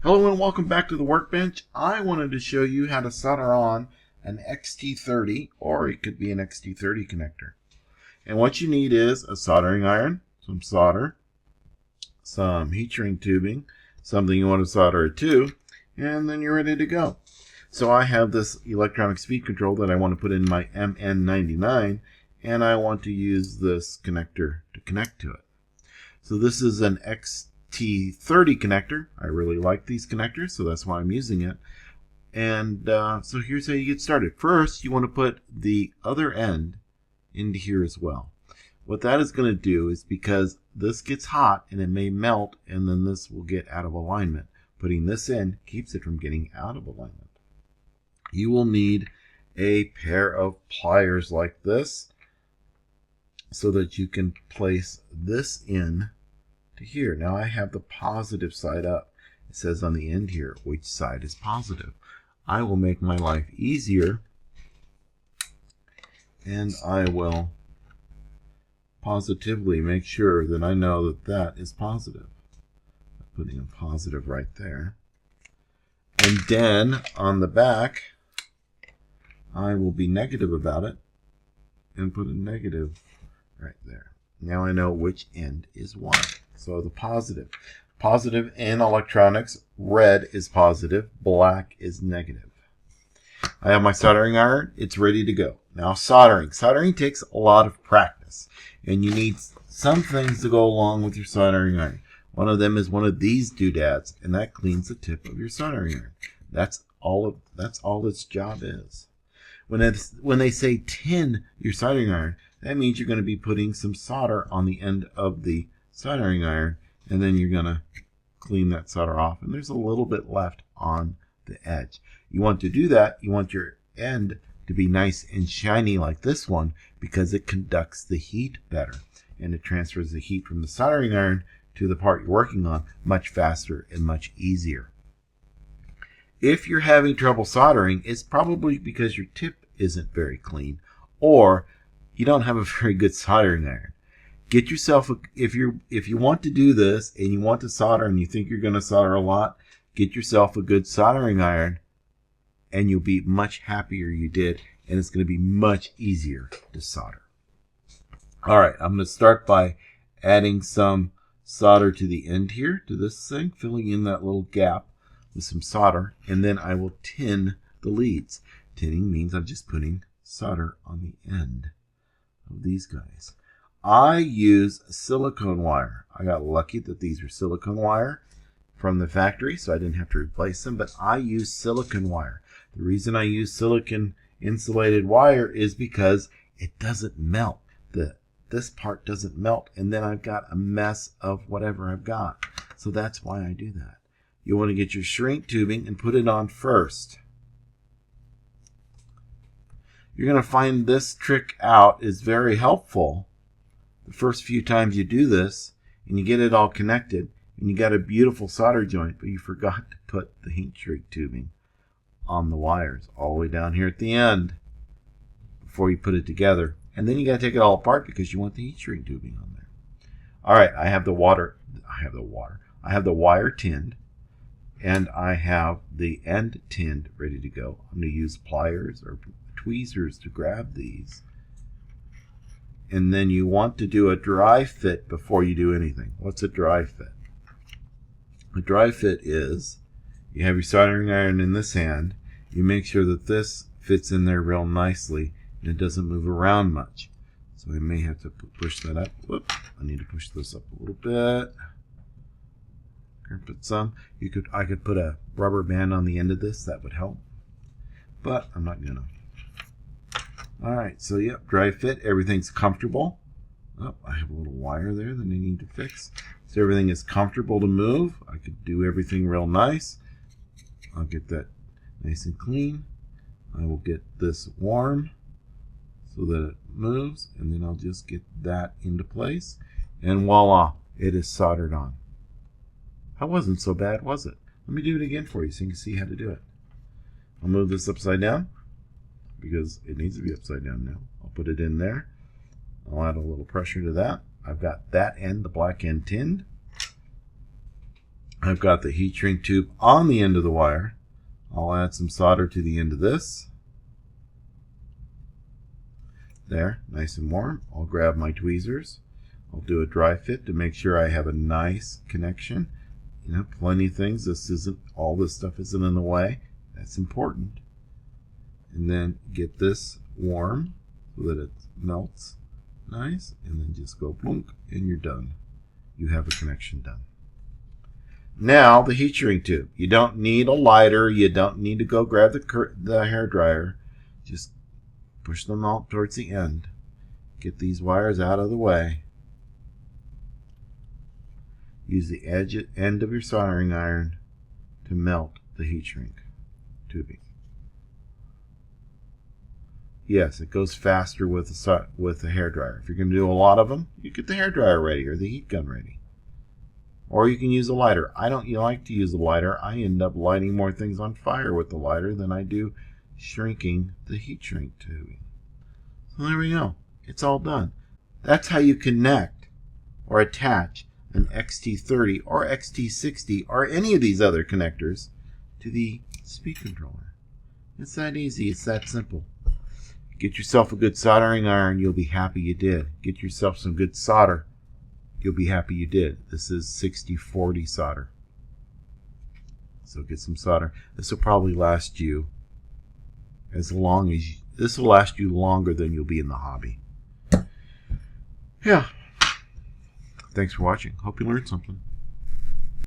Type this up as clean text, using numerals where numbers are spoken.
Hello and welcome back to the workbench. I wanted to show you how to solder on an XT30, or it could be an XT30 connector. And what you need is a soldering iron, some solder, some heat shrink tubing, something you want to solder it to, and then you're ready to go. So I have this electronic speed control that I want to put in my MN99, and I want to use this connector to connect to it. So this is an XT30 connector. I really like these connectors, so that's why I'm using it. And so here's how you get started. First, you want to put the other end into here as well. What that is going to do is, because this gets hot and it may melt, and then this will get out of alignment. Putting this in keeps it from getting out of alignment. You will need a pair of pliers like this so that you can place this in to here. Now I have the positive side up. It says on the end here which side is positive. I will make my life easier, and I will positively make sure that I know that that is positive. I'm putting a positive right there. And then on the back, I will be negative about it and put a negative right there. Now I know which end is what. So the positive. Positive in electronics, red is positive, black is negative. I have my soldering iron. It's ready to go. Now soldering. Soldering takes a lot of practice, and you need some things to go along with your soldering iron. One of them is one of these doodads, and that cleans the tip of your soldering iron. That's all its job is. When they say tin your soldering iron, that means you're going to be putting some solder on the end of the soldering iron, and then you're going to clean that solder off, and there's a little bit left on the edge. You want to do that. You want your end to be nice and shiny like this one, because it conducts the heat better, and it transfers the heat from the soldering iron to the part you're working on much faster and much easier. If you're having trouble soldering, it's probably because your tip isn't very clean, or you don't have a very good soldering iron. Get yourself if you want to do this and you want to solder and you think you're going to solder a lot, get yourself a good soldering iron, and you'll be much happier you did, and it's going to be much easier to solder. All right, I'm going to start by adding some solder to the end here, to this thing, filling in that little gap with some solder, and then I will tin the leads. Tinning means I'm just putting solder on the end of these guys. I use silicone wire. I got lucky that these are silicone wire from the factory, so I didn't have to replace them, but I use silicone wire. The reason I use silicone insulated wire is because it doesn't melt. This part doesn't melt, and then I've got a mess of whatever I've got. So that's why I do that. You want to get your shrink tubing and put it on first. You're going to find this trick out is very helpful the first few times you do this, and you get it all connected, and you got a beautiful solder joint, but you forgot to put the heat shrink tubing on the wires all the way down here at the end before you put it together. And then you got to take it all apart because you want the heat shrink tubing on there. All right, I have the wire tinned, and I have the end tinned ready to go. I'm going to use pliers or tweezers to grab these. And then you want to do a dry fit before you do anything. What's a dry fit? A dry fit is you have your soldering iron in this hand. You make sure that this fits in there real nicely and it doesn't move around much. So I may have to push that up. Whoop! I need to push this up a little bit. Put some. I could put a rubber band on the end of this. That would help. But I'm not gonna. All right, so yep, dry fit. Everything's comfortable. Oh, I have a little wire there that I need to fix. So everything is comfortable to move. I could do everything real nice. I'll get that nice and clean. I will get this warm so that it moves, and then I'll just get that into place. And voila, it is soldered on. That wasn't so bad, was it? Let me do it again for you so you can see how to do it. I'll move this upside down, because it needs to be upside down now. I'll put it in there. I'll add a little pressure to that. I've got that end, the black end, tinned. I've got the heat shrink tube on the end of the wire. I'll add some solder to the end of this. There, nice and warm. I'll grab my tweezers. I'll do a dry fit to make sure I have a nice connection. You know, plenty of things. All this stuff isn't in the way. That's important. And then get this warm so that it melts nice. And then just go blunk and you're done. You have a connection done. Now the heat shrink tube. You don't need a lighter. You don't need to go grab the hair dryer. Just push them out towards the end. Get these wires out of the way. Use the end of your soldering iron to melt the heat shrink tubing. Yes, it goes faster with the hair dryer. If you're going to do a lot of them, you get the hair dryer ready or the heat gun ready. Or you can use a lighter. I don't like to use a lighter. I end up lighting more things on fire with the lighter than I do shrinking the heat shrink tubing. So there we go. It's all done. That's how you connect or attach an XT30 or XT60 or any of these other connectors to the speed controller. It's that easy. It's that simple. Get yourself a good soldering iron. You'll be happy you did. Get yourself some good solder. You'll be happy you did. This is 60/40 solder. So get some solder. This will probably last you this will last you longer than you'll be in the hobby. Yeah. Thanks for watching. Hope you learned something.